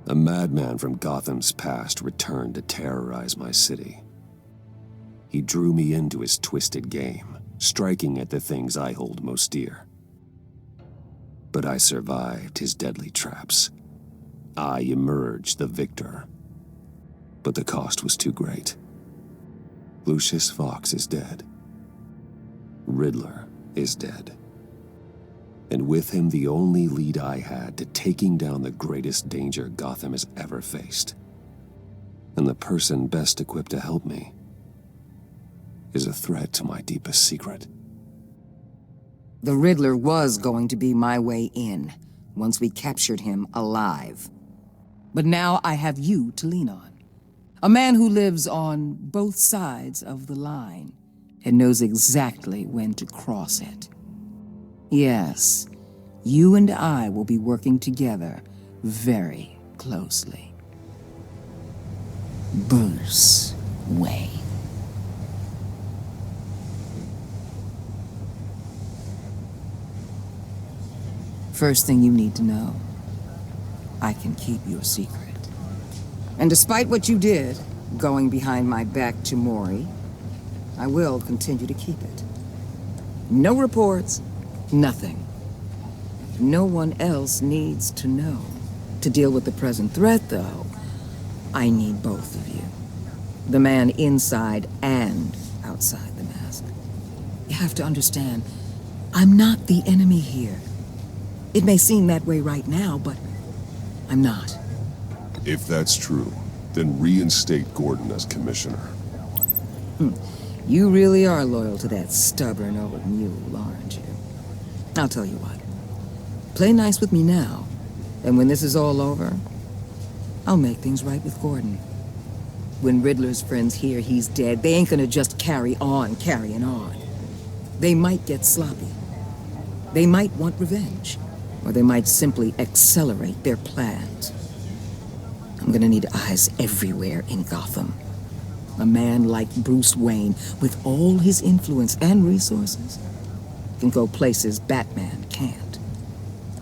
A madman from Gotham's past returned to terrorize my city. He drew me into his twisted game, striking at the things I hold most dear. But I survived his deadly traps. I emerged the victor. But the cost was too great. Lucius Fox is dead. Riddler is dead. And with him the only lead I had to taking down the greatest danger Gotham has ever faced. And the person best equipped to help me is a threat to my deepest secret. The Riddler was going to be my way in, once we captured him alive. But now I have you to lean on. A man who lives on both sides of the line and knows exactly when to cross it. Yes, you and I will be working together very closely. Bruce Wayne. First thing you need to know, I can keep your secret. And despite what you did, going behind my back to Mori, I will continue to keep it. No reports, nothing. No one else needs to know. To deal with the present threat, though, I need both of you. The man inside and outside the mask. You have to understand, I'm not the enemy here. It may seem that way right now, but I'm not. If that's true, then reinstate Gordon as commissioner. You really are loyal to that stubborn old mule, aren't you? I'll tell you what. Play nice with me now, and when this is all over, I'll make things right with Gordon. When Riddler's friends hear he's dead, they ain't gonna just carry on carrying on. They might get sloppy. They might want revenge. Or they might simply accelerate their plans. I'm gonna need eyes everywhere in Gotham. A man like Bruce Wayne, with all his influence and resources, can go places Batman can't.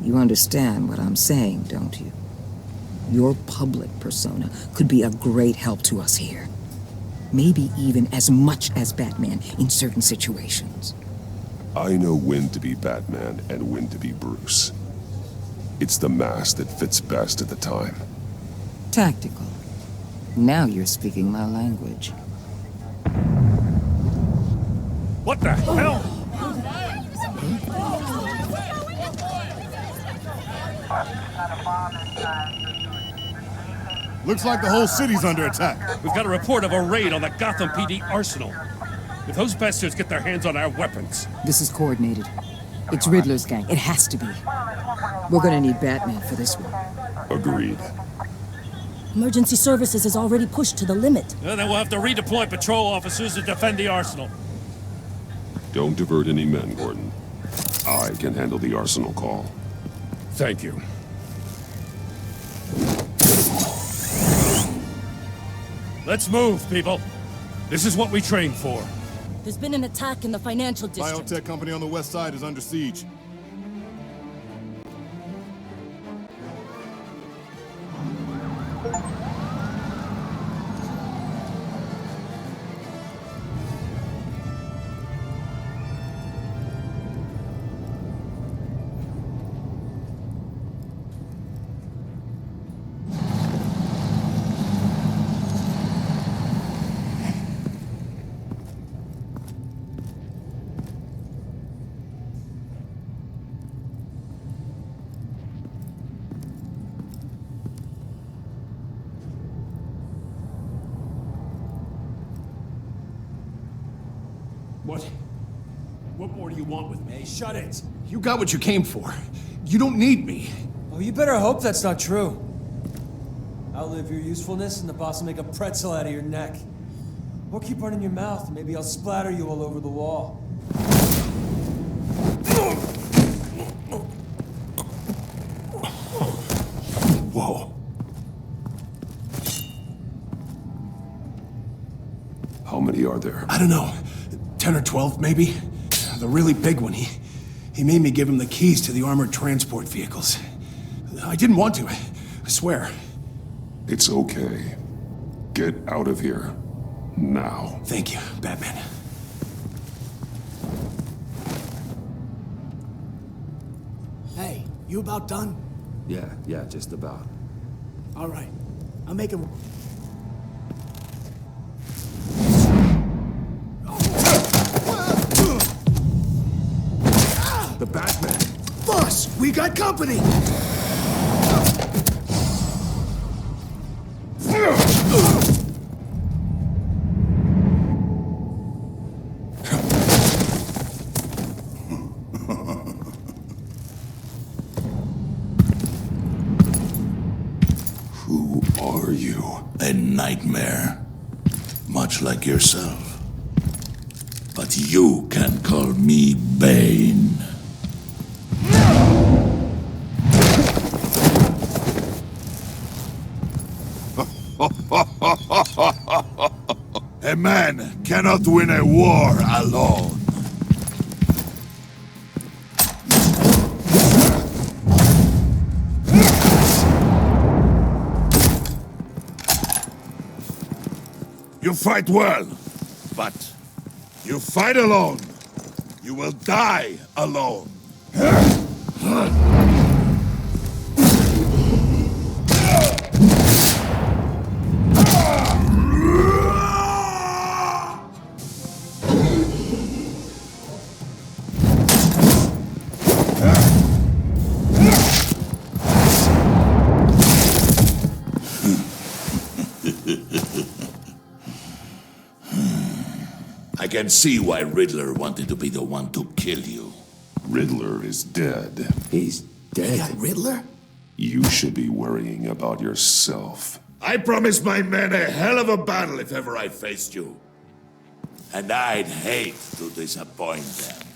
You understand what I'm saying, don't you? Your public persona could be a great help to us here. Maybe even as much as Batman in certain situations. I know when to be Batman and when to be Bruce. It's the mask that fits best at the time. Tactical. Now you're speaking my language. What the hell? Looks like the whole city's under attack. We've got a report of a raid on the Gotham PD arsenal. If those bastards get their hands on our weapons... This is coordinated. It's Riddler's gang. It has to be. We're gonna need Batman for this one. Agreed. Emergency services is already pushed to the limit. Then we'll have to redeploy patrol officers to defend the arsenal. Don't divert any men, Gordon. I can handle the arsenal call. Thank you. Let's move, people. This is what we trained for. There's been an attack in the financial district. Biotech company on the west side is under siege. What more do you want with me? Hey, shut it! You got what you came for. You don't need me. Oh, you better hope that's not true. Outlive your usefulness and the boss will make a pretzel out of your neck. Or keep running your mouth, and maybe I'll splatter you all over the wall. Whoa. How many are there? I don't know. 10 or 12, maybe? The really big one, he made me give him the keys to the armored transport vehicles. I didn't want to, I swear. It's okay. Get out of here. Now. Thank you, Batman. Hey, you about done? Yeah, just about. All right. I'm making... The Batman! Boss, we got company! Who are you? A nightmare. Much like yourself. But you can call me Bane. A man cannot win a war alone. You fight well, but you fight alone. You will die alone. I can see why Riddler wanted to be the one to kill you. Riddler is dead. He's dead. Got Riddler? You should be worrying about yourself. I promised my men a hell of a battle if ever I faced you. And I'd hate to disappoint them.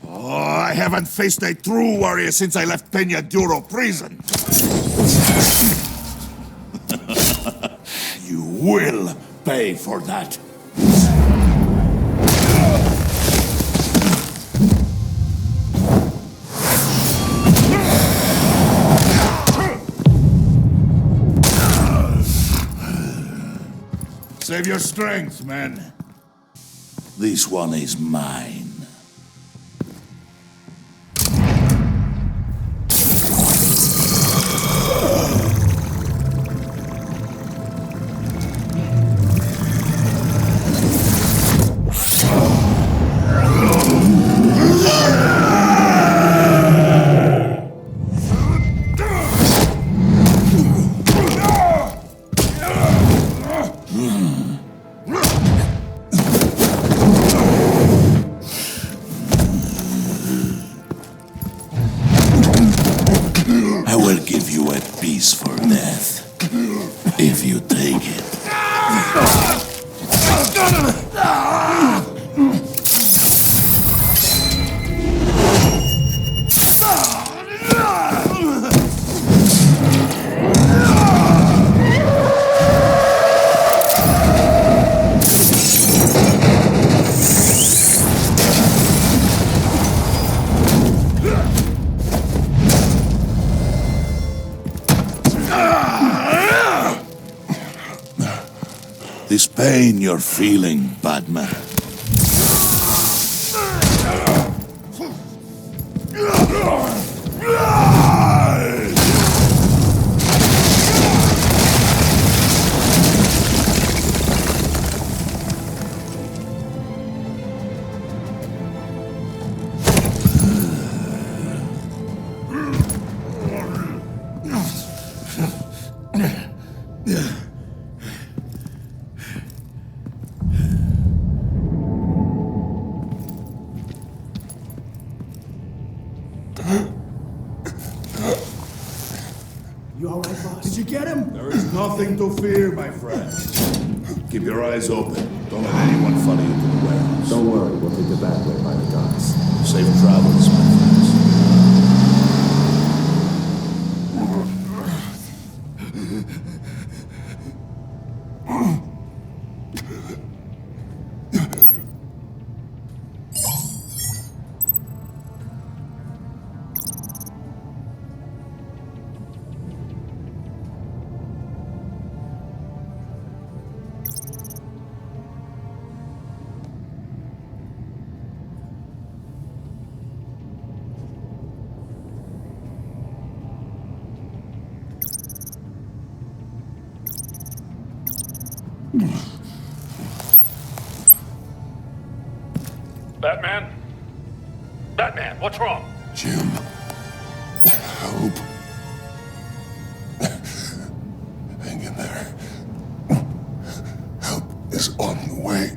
Oh, I haven't faced a true warrior since I left Peña Duro prison. You will pay for that. Save your strength, man. This one is mine. I will give you a piece for death, if you take it. This pain you're feeling, Batman. You all right, boss? Did you get him? There is nothing to fear, my friend. Keep your eyes open. Don't let anyone follow you to the warehouse. Don't worry, we'll take the back way by the docks. Safe travels, my friends. Batman? Batman, what's wrong? Jim. Help. Hang in there. Help is on the way.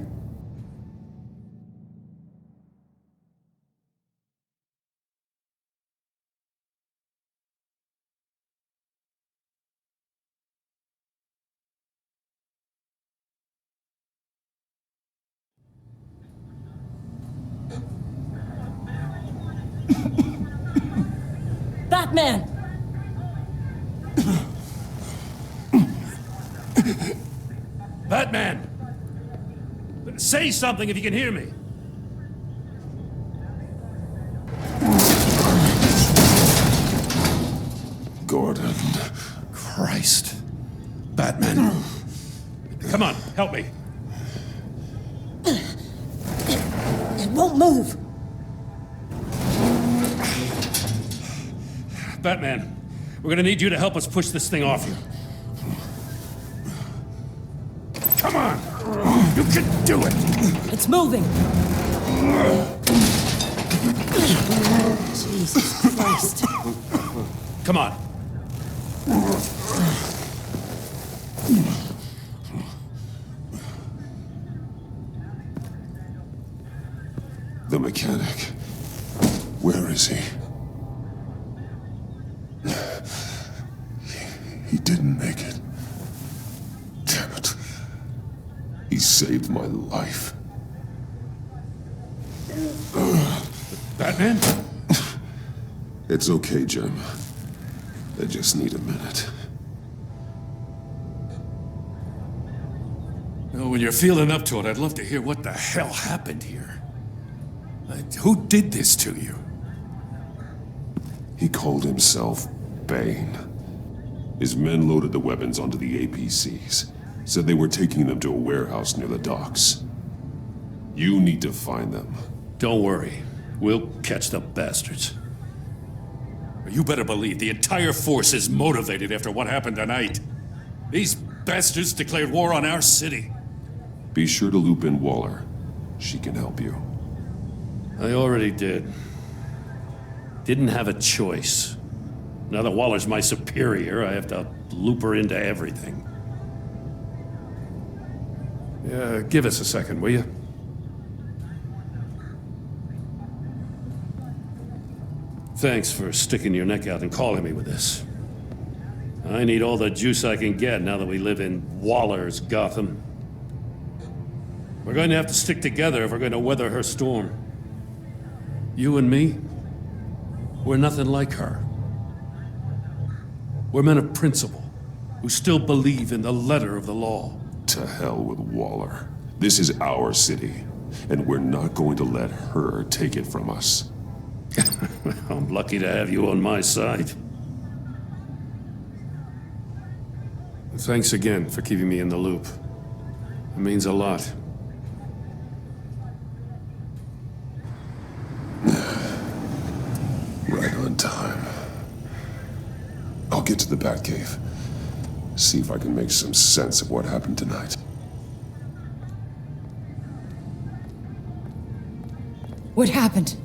Batman! Batman! Say something if you can hear me. Gordon. Christ. Batman. Come on, help me. It won't move! Batman, we're gonna need you to help us push this thing off you. Come on! You can do it! It's moving! Jesus Christ. Come on. The mechanic. Where is he? He didn't make it. Damn it. He saved my life. Batman? It's okay, Jim. I just need a minute. Well, when you're feeling up to it, I'd love to hear what the hell happened here. Who did this to you? He called himself Bane. His men loaded the weapons onto the APCs. Said they were taking them to a warehouse near the docks. You need to find them. Don't worry. We'll catch the bastards. You better believe the entire force is motivated after what happened tonight. These bastards declared war on our city. Be sure to loop in Waller. She can help you. I already did. Didn't have a choice. Now that Waller's my superior, I have to loop her into everything. Yeah, give us a second, will you? Thanks for sticking your neck out and calling me with this. I need all the juice I can get now that we live in Waller's Gotham. We're going to have to stick together if we're going to weather her storm. You and me, we're nothing like her. We're men of principle, who still believe in the letter of the law. To hell with Waller. This is our city, and we're not going to let her take it from us. I'm lucky to have you on my side. Thanks again for keeping me in the loop. It means a lot. Right on time. I'll get to the Batcave. See if I can make some sense of what happened tonight. What happened?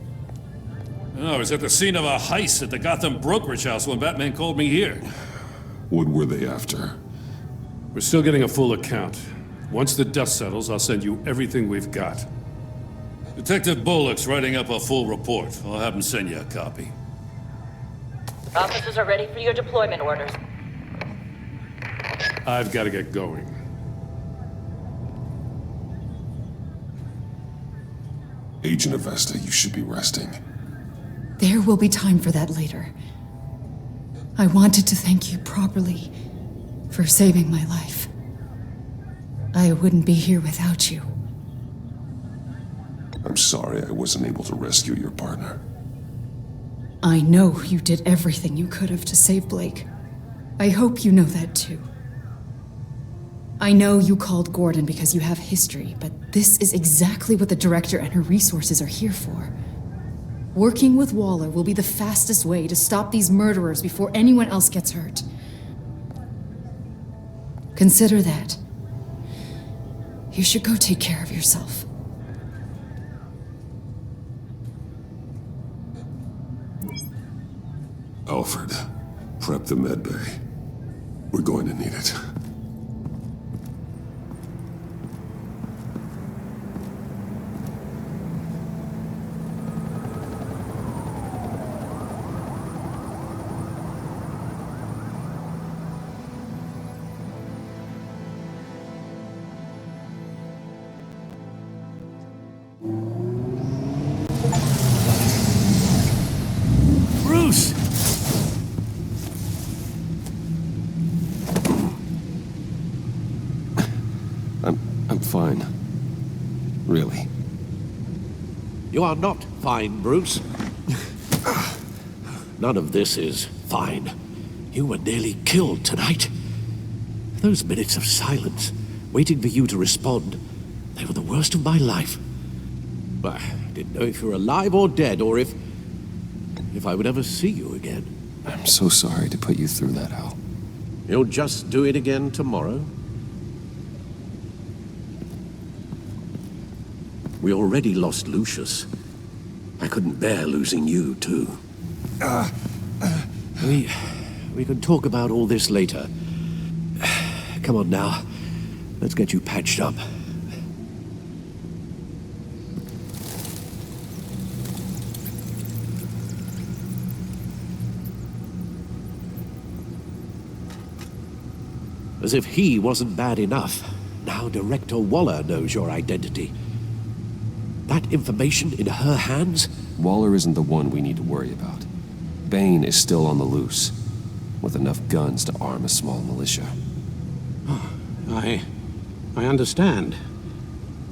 Oh, I was at the scene of a heist at the Gotham brokerage house when Batman called me here. What were they after? We're still getting a full account. Once the dust settles, I'll send you everything we've got. Detective Bullock's writing up a full report. I'll have him send you a copy. Officers are ready for your deployment orders. I've got to get going. Agent Avesta, you should be resting. There will be time for that later. I wanted to thank you properly for saving my life. I wouldn't be here without you. I'm sorry I wasn't able to rescue your partner. I know you did everything you could have to save Blake. I hope you know that too. I know you called Gordon because you have history, but this is exactly what the director and her resources are here for. Working with Waller will be the fastest way to stop these murderers before anyone else gets hurt. Consider that. You should go take care of yourself. Alfred, prep the med bay. We're going to need it. Bruce! I'm fine. Really. You are not fine, Bruce. None of this is fine. You were nearly killed tonight. Those minutes of silence, waiting for you to respond, they were the worst of my life. I didn't know if you were alive or dead, or if I would ever see you again. I'm so sorry to put you through that, Al. You'll just do it again tomorrow? We already lost Lucius. I couldn't bear losing you, too. We can talk about all this later. Come on now. Let's get you patched up. As if he wasn't bad enough, now Director Waller knows your identity. That information in her hands? Waller isn't the one we need to worry about. Bane is still on the loose, with enough guns to arm a small militia. I understand.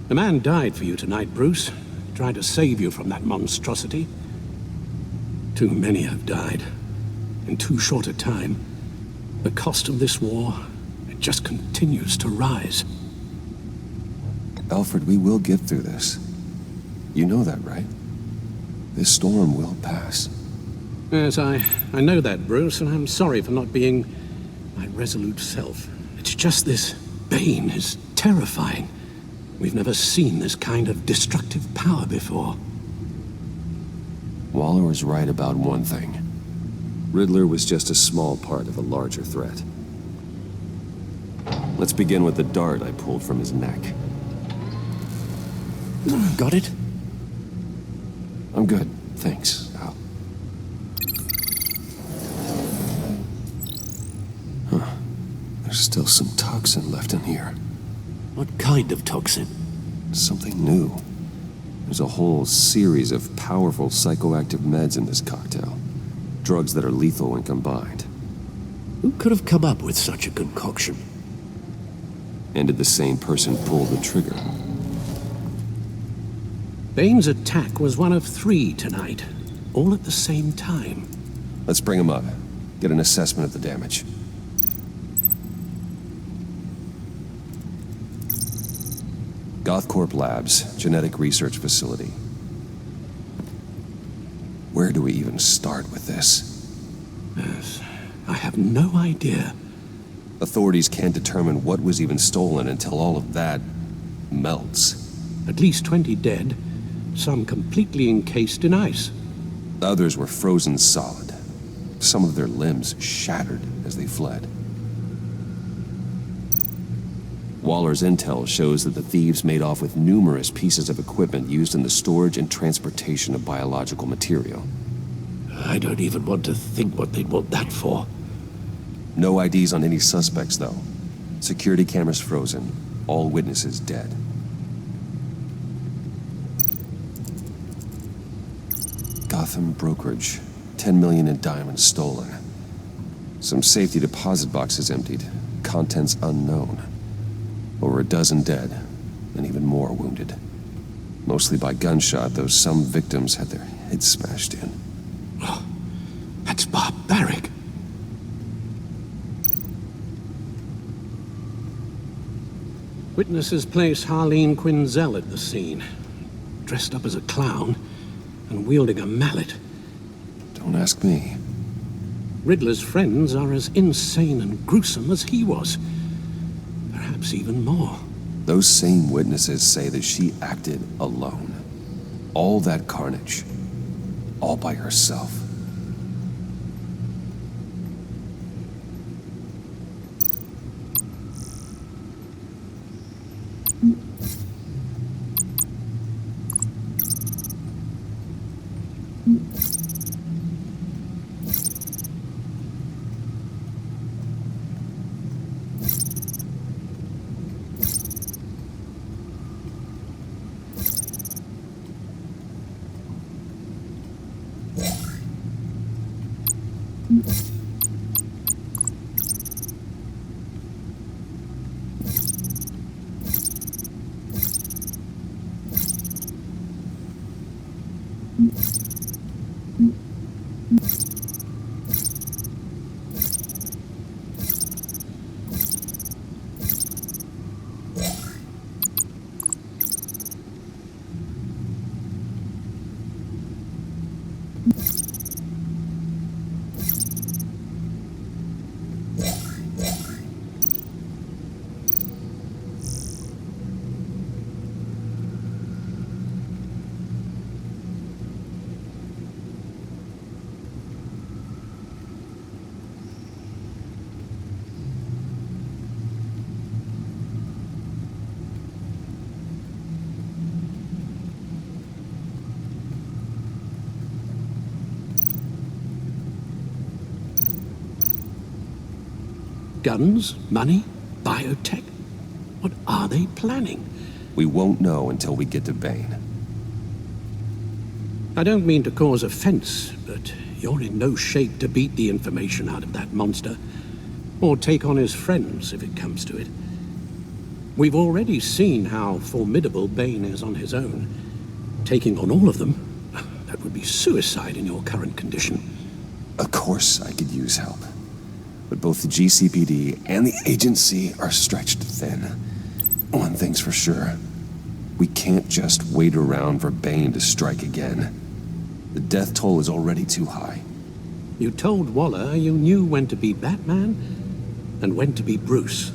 The man died for you tonight, Bruce. Tried to save you from that monstrosity. Too many have died. In too short a time. The cost of this war, it just continues to rise. Alfred, we will get through this. You know that, right? This storm will pass. Yes, I know that, Bruce, and I'm sorry for not being my resolute self. It's just this Bane is terrifying. We've never seen this kind of destructive power before. Waller was right about one thing. Riddler was just a small part of a larger threat. Let's begin with the dart I pulled from his neck. Got it? I'm good, thanks, Al. Huh. There's still some toxin left in here. What kind of toxin? Something new. There's a whole series of powerful psychoactive meds in this cocktail. Drugs that are lethal when combined. Who could have come up with such a concoction? And did the same person pull the trigger? Bane's attack was one of 3 tonight, all at the same time. Let's bring him up. Get an assessment of the damage. Gothcorp Labs, genetic research facility. Where do we even start with this? Yes, I have no idea. Authorities can't determine what was even stolen until all of that melts. At least 20 dead, some completely encased in ice. Others were frozen solid. Some of their limbs shattered as they fled. Waller's intel shows that the thieves made off with numerous pieces of equipment used in the storage and transportation of biological material. I don't even want to think what they'd want that for. No IDs on any suspects, though. Security cameras frozen. All witnesses dead. Gotham brokerage. 10 million in diamonds stolen. Some safety deposit boxes emptied. Contents unknown. Over a dozen dead, and even more wounded. Mostly by gunshot, though some victims had their heads smashed in. Oh, that's barbaric. Witnesses place Harleen Quinzel at the scene, dressed up as a clown and wielding a mallet. Don't ask me. Riddler's friends are as insane and gruesome as he was. Perhaps even more. Those same witnesses say that she acted alone. All that carnage, all by herself. Guns? Money? Biotech? What are they planning? We won't know until we get to Bane. I don't mean to cause offense, but you're in no shape to beat the information out of that monster, or take on his friends if it comes to it. We've already seen how formidable Bane is on his own. Taking on all of them, that would be suicide in your current condition. Of course I could use help. But both the GCPD and the agency are stretched thin. One thing's for sure. We can't just wait around for Bane to strike again. The death toll is already too high. You told Waller you knew when to be Batman and when to be Bruce.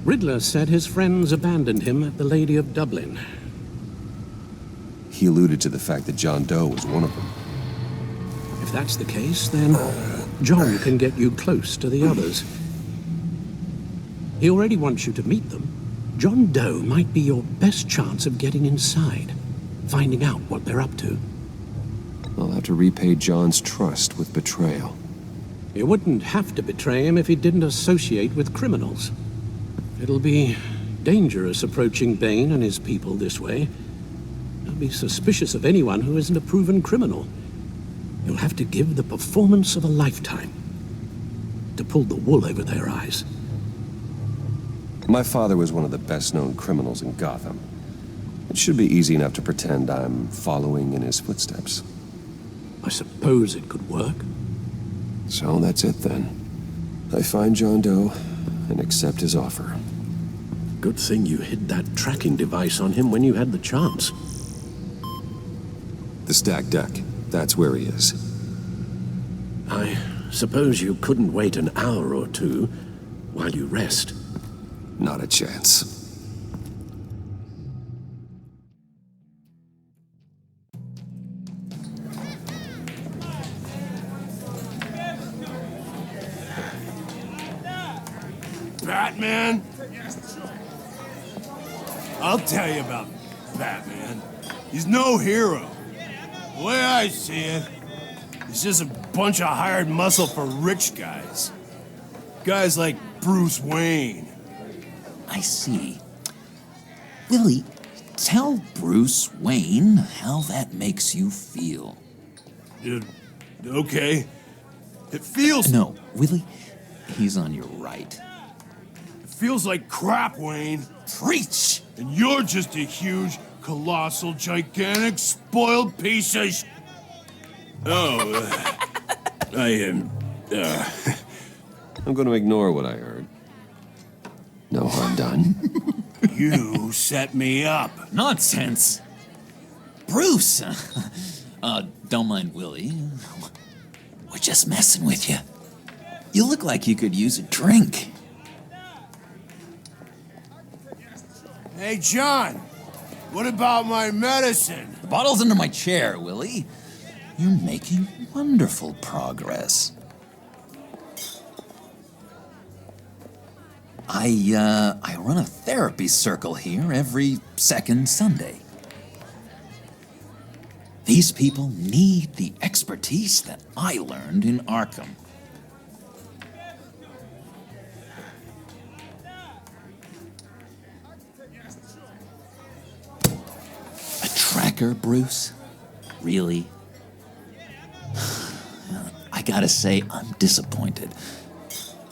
Riddler said his friends abandoned him at the Lady of Dublin. He alluded to the fact that John Doe was one of them. If that's the case, then John can get you close to the others. He already wants you to meet them. John Doe might be your best chance of getting inside, finding out what they're up to. I'll have to repay John's trust with betrayal. You wouldn't have to betray him if he didn't associate with criminals. It'll be dangerous approaching Bane and his people this way. They'll be suspicious of anyone who isn't a proven criminal. You'll have to give the performance of a lifetime to pull the wool over their eyes. My father was one of the best-known criminals in Gotham. It should be easy enough to pretend I'm following in his footsteps. I suppose it could work. So that's it then. I find John Doe and accept his offer. Good thing you hid that tracking device on him when you had the chance. The stacked deck. That's where he is. I suppose you couldn't wait an hour or two while you rest. Not a chance. Batman? I'll tell you about Batman. He's no hero. The way I see it, he's just a bunch of hired muscle for rich guys. Guys like Bruce Wayne. I see. Willie, tell Bruce Wayne how that makes you feel. Okay. It feels... No, Willie, he's on your right. It feels like crap, Wayne. Preach! And you're just a huge, colossal, gigantic, spoiled piece of I am... I'm going to ignore what I heard. No harm done. You set me up. Nonsense! Bruce! Don't mind Willie. We're just messing with you. You look like you could use a drink. Hey, John. What about my medicine? The bottle's under my chair, Willie. You're making wonderful progress. I run a therapy circle here every second Sunday. These people need the expertise that I learned in Arkham. A tracker, Bruce? Really? I gotta say, I'm disappointed.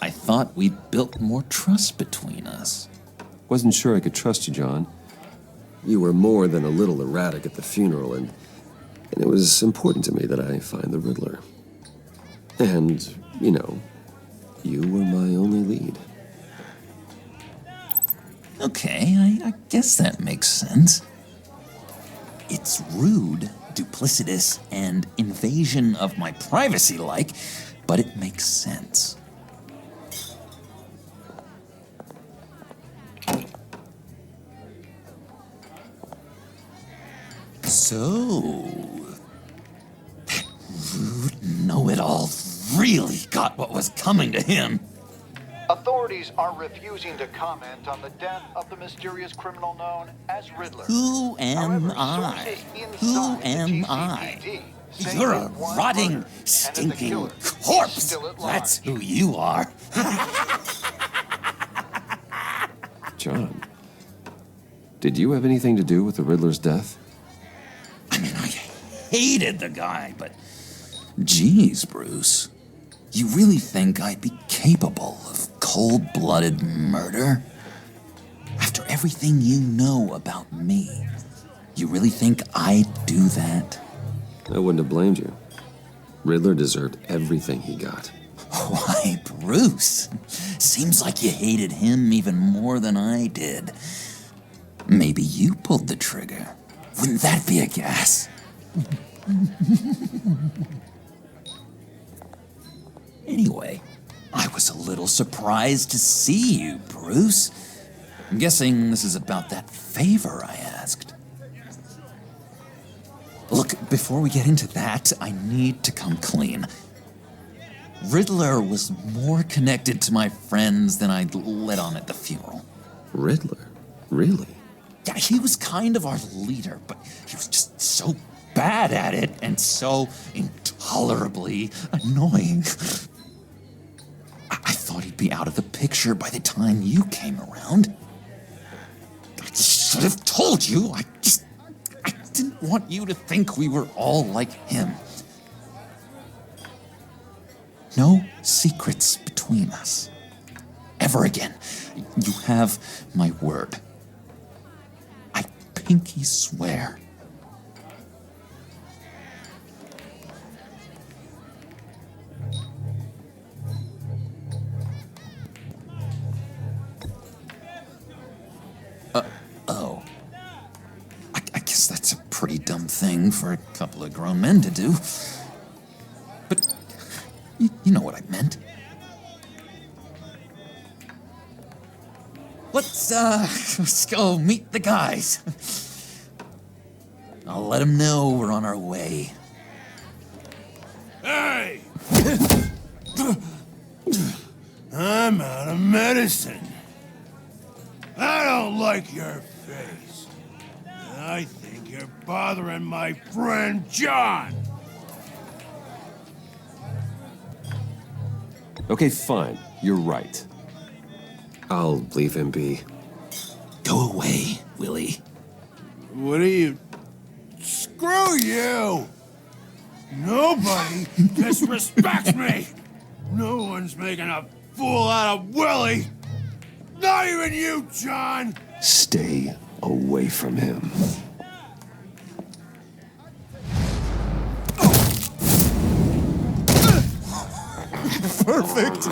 I thought we'd built more trust between us. Wasn't sure I could trust you, John. You were more than a little erratic at the funeral, and it was important to me that I find the Riddler. And, you know, you were my only lead. Okay, I guess that makes sense. It's rude, duplicitous, and invasion of my privacy-like, but it makes sense. So, that rude know-it-all really got what was coming to him. Authorities are refusing to comment on the death of the mysterious criminal known as Riddler. Who am I? Who am I? You're a rotting, stinking corpse. That's who you are. John, did you have anything to do with the Riddler's death? I mean, I hated the guy, but geez, Bruce, you really think I'd be capable of cold-blooded murder? After everything you know about me, you really think I'd do that? I wouldn't have blamed you. Riddler deserved everything he got. Why, Bruce? Seems like you hated him even more than I did. Maybe you pulled the trigger. Wouldn't that be a gas? Anyway, I was a little surprised to see you, Bruce. I'm guessing this is about that favor I asked. Look, before we get into that, I need to come clean. Riddler was more connected to my friends than I'd let on at the funeral. Riddler? Really? Yeah, he was kind of our leader, but he was just so bad at it and so intolerably annoying. I thought he'd be out of the picture by the time you came around. I should have told you. I didn't want you to think we were all like him. No secrets between us. Ever again. You have my word. I pinky swear. Oh. I guess that's a pretty dumb thing for a couple of grown men to do. But you know what I meant. Let's go meet the guys. I'll let them know we're on our way. Hey! I'm out of medicine. I don't like your face. And I think you're bothering my friend John. Okay, fine. You're right. I'll leave him be. Go away, Willie. What are you... Screw you! Nobody disrespects me! No one's making a fool out of Willie! Not even you, John! Stay away from him. Perfect!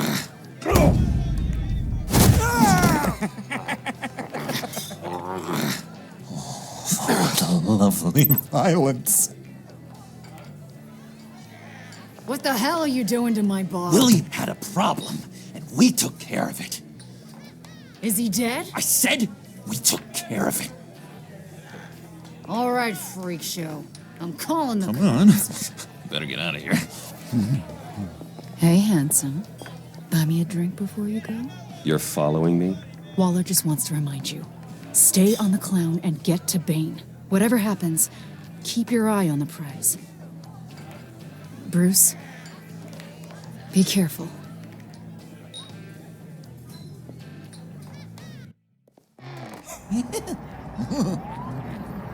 What a lovely violence. What the hell are you doing to my boss? Willie had a problem, and we took care of it. Is he dead? I said We took care of it. All right, freak show. I'm calling the Come on. Better get out of here. Hey, handsome. Buy me a drink before you go? You're following me? Waller just wants to remind you. Stay on the clown and get to Bane. Whatever happens, keep your eye on the prize. Bruce, be careful.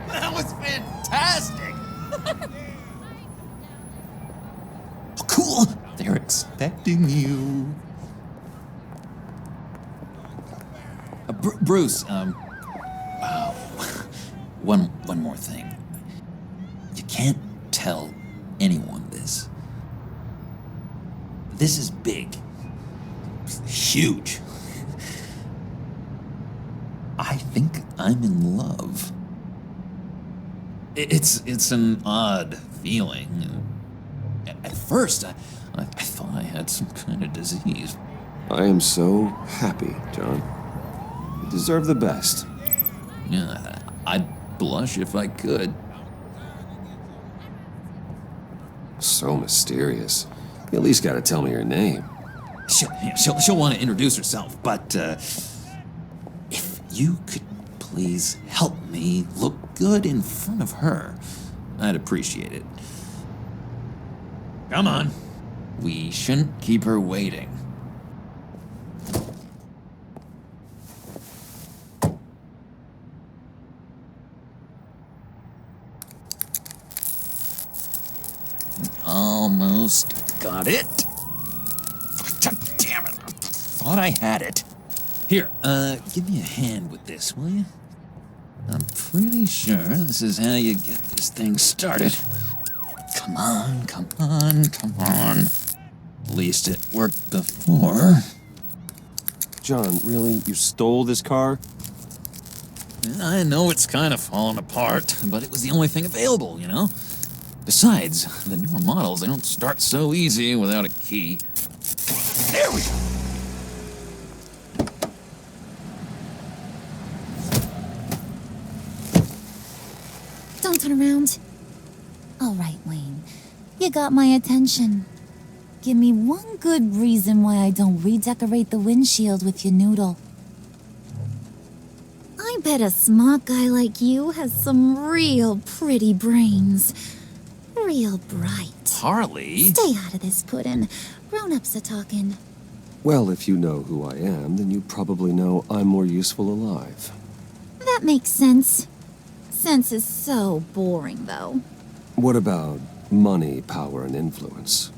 That was fantastic! Oh, cool! They're expecting you. Bruce, wow. One more thing. You can't tell anyone this. This is big. Huge. I think I'm in love. It's an odd feeling. At first, I thought I had some kind of disease. I am so happy, John. You deserve the best. Yeah, I'd blush if I could. So mysterious. You at least gotta tell me your name. She'll want to introduce herself, but if you could please help me look good in front of her, I'd appreciate it. Come on. We shouldn't keep her waiting. Almost got it. God damn it. Thought I had it. Here, give me a hand with this, will you? I'm pretty sure this is how you get this thing started. Come on, come on, come on. At least it worked before. John, really? You stole this car? I know it's kind of falling apart, but it was the only thing available, you know? Besides, the newer models, they don't start so easy without a key. There we go! Don't turn around. All right, Wayne. You got my attention. Give me one good reason why I don't redecorate the windshield with your noodle. I bet a smart guy like you has some real pretty brains. Real bright. Harley? Stay out of this, Puddin'. Grown-ups are talking. Well, if you know who I am, then you probably know I'm more useful alive. That makes sense. Sense is so boring, though. What about money, power, and influence?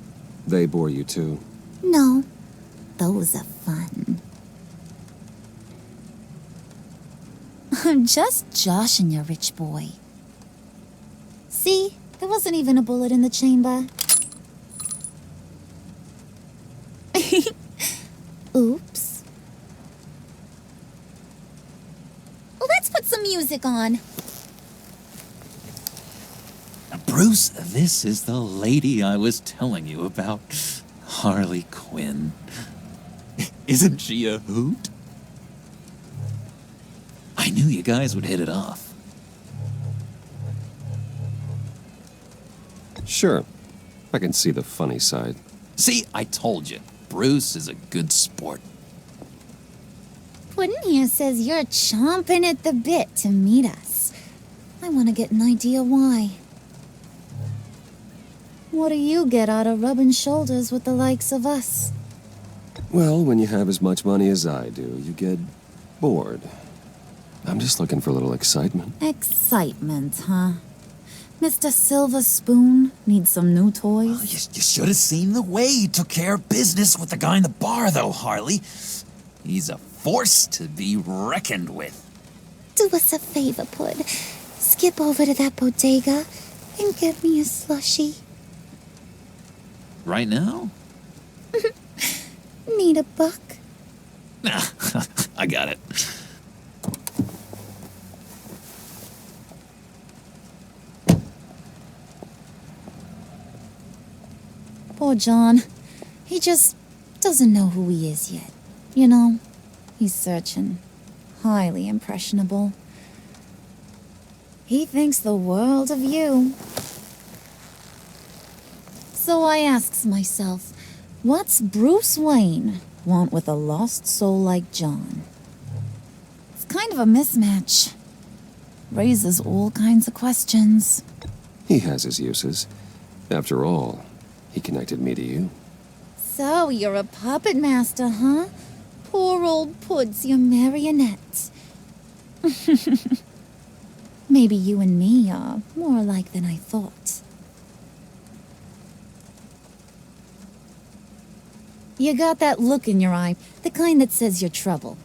They bore you too? No. Those are fun. I'm just joshing you, rich boy. See? There wasn't even a bullet in the chamber. Oops. Well, let's put some music on. Bruce, this is the lady I was telling you about. Harley Quinn. Isn't she a hoot? I knew you guys would hit it off. Sure. I can see the funny side. See, I told you. Bruce is a good sport. Puddin' here says you're chomping at the bit to meet us. I want to get an idea why. What do you get out of rubbing shoulders with the likes of us? Well, when you have as much money as I do, you get bored. I'm just looking for a little excitement. Excitement, huh? Mr. Silver Spoon needs some new toys? Well, you should have seen the way he took care of business with the guy in the bar, though, Harley. He's a force to be reckoned with. Do us a favor, Pud. Skip over to that bodega and get me a slushie. Right now? Need a buck? Nah, I got it. Poor John. He just doesn't know who he is yet. You know, he's searching. highly impressionable. He thinks the world of you. So I asks myself, what's Bruce Wayne want with a lost soul like John? It's kind of a mismatch. Raises all kinds of questions. He has his uses. After all, he connected me to you. So you're a puppet master, huh? Poor old Pudd's your marionette. Maybe you and me are more alike than I thought. You got that look in your eye, the kind that says you're trouble.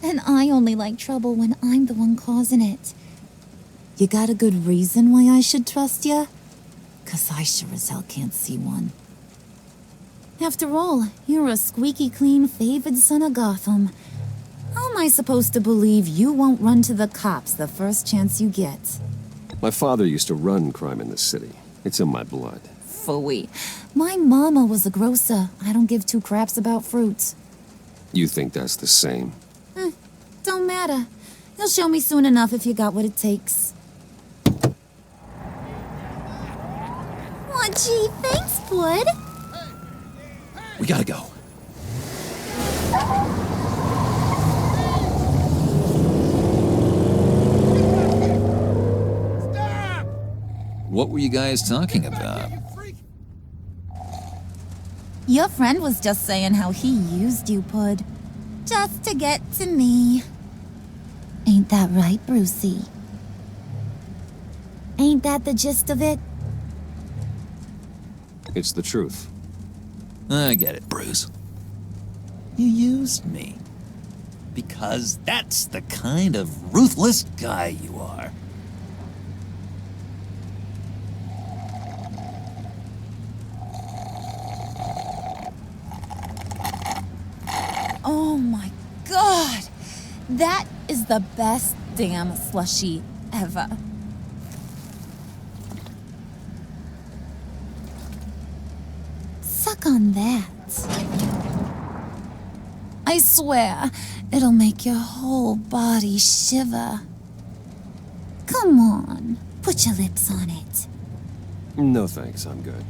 And I only like trouble when I'm the one causing it. You got a good reason why I should trust you? 'Cause I sure as hell can't see one. After all, you're a squeaky clean favored son of Gotham. How am I supposed to believe you won't run to the cops the first chance you get? My father used to run crime in this city. It's in my blood. Phooey. My mama was a grocer. I don't give two craps about fruits. You think that's the same? Don't matter. You'll show me soon enough if you got what it takes. Aw, gee, thanks, Bud. We gotta go. What were you guys talking about? Your friend was just saying how he used you, Pud. Just to get to me. Ain't that right, Brucey? Ain't that the gist of it? It's the truth. I get it, Bruce. You used me. Because that's the kind of ruthless guy you are. Oh my god! That is the best damn slushie ever. Suck on that. I swear, it'll make your whole body shiver. Come on, put your lips on it. No thanks, I'm good.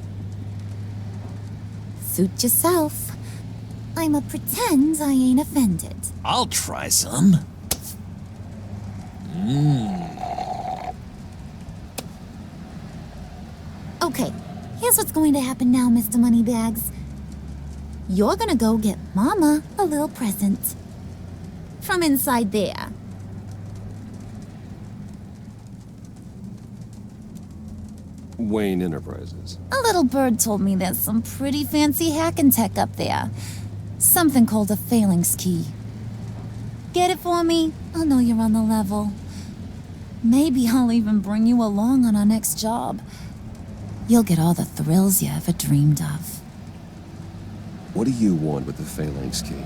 Suit yourself. I'ma pretend I ain't offended. I'll try some. Okay, here's what's going to happen now, Mr. Moneybags. You're gonna go get Mama a little present. From inside there. Wayne Enterprises. A little bird told me there's some pretty fancy hacking tech up there. Something called a phalanx key. Get it for me? I'll know you're on the level. Maybe I'll even bring you along on our next job. You'll get all the thrills you ever dreamed of. What do you want with the phalanx key?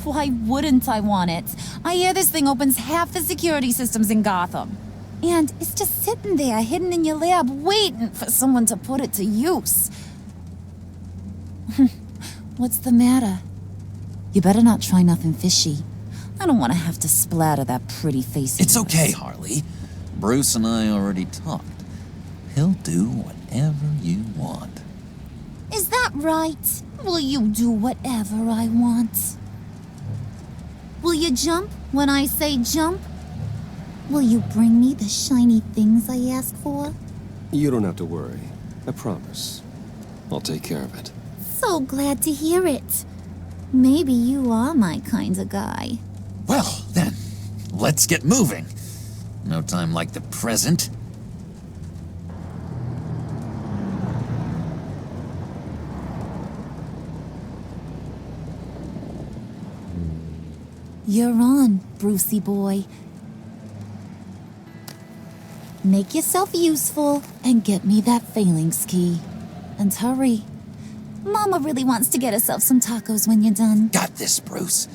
Why wouldn't I want it? I hear this thing opens half the security systems in Gotham. And it's just sitting there, hidden in your lab, waiting for someone to put it to use. What's the matter? You better not try nothing fishy. I don't want to have to splatter that pretty face. It's okay, Harley. Bruce and I already talked. He'll do whatever you want. Is that right? Will you do whatever I want? Will you jump when I say jump? Will you bring me the shiny things I ask for? You don't have to worry. I promise. I'll take care of it. So glad to hear it. Maybe you are my kind of guy. Well, then, let's get moving. No time like the present. You're on, Brucey boy. Make yourself useful and get me that phalanx key. And hurry. Mama really wants to get herself some tacos when you're done. Got this, Bruce.